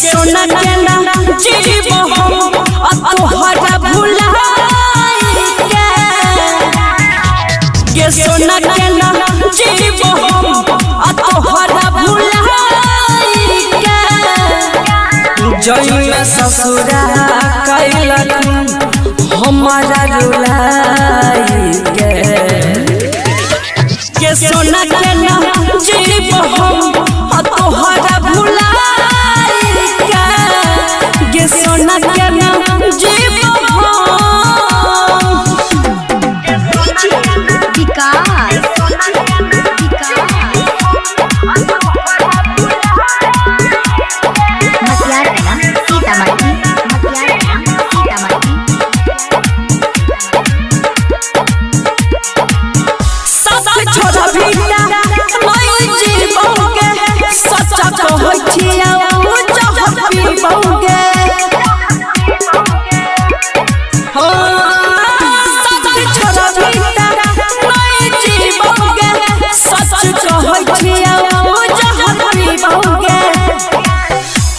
सोना के नाम जीव हम तोहरा भुलाई के सोना के नाम जीव हम तोहरा भुलाई के जई में ससुरा कैलक हमारा रुलाई के सोना के नाम जीव हम तोहरा भुलाई सोना के नाम जीव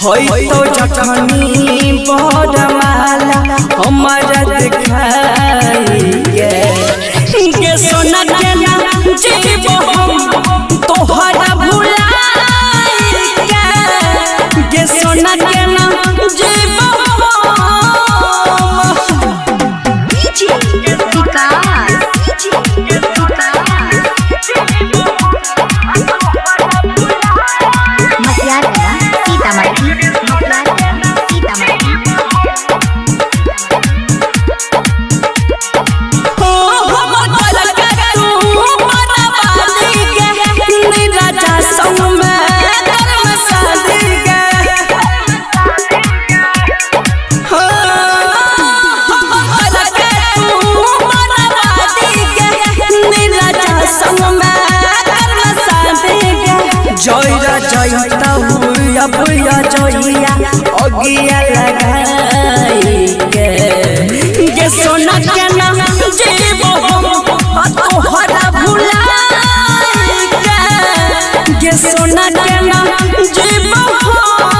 होई तो जखनी बड़माला हमारा दिखाई के सोना के नाम जीव हम तोहरा भुलाई के सोना के नाम जीव जयरा जयता हुआ भैया जइया अगिया लगाई के सोना के नाम जीव हम तोहरा भुलाई के सोना के नाम जीव हम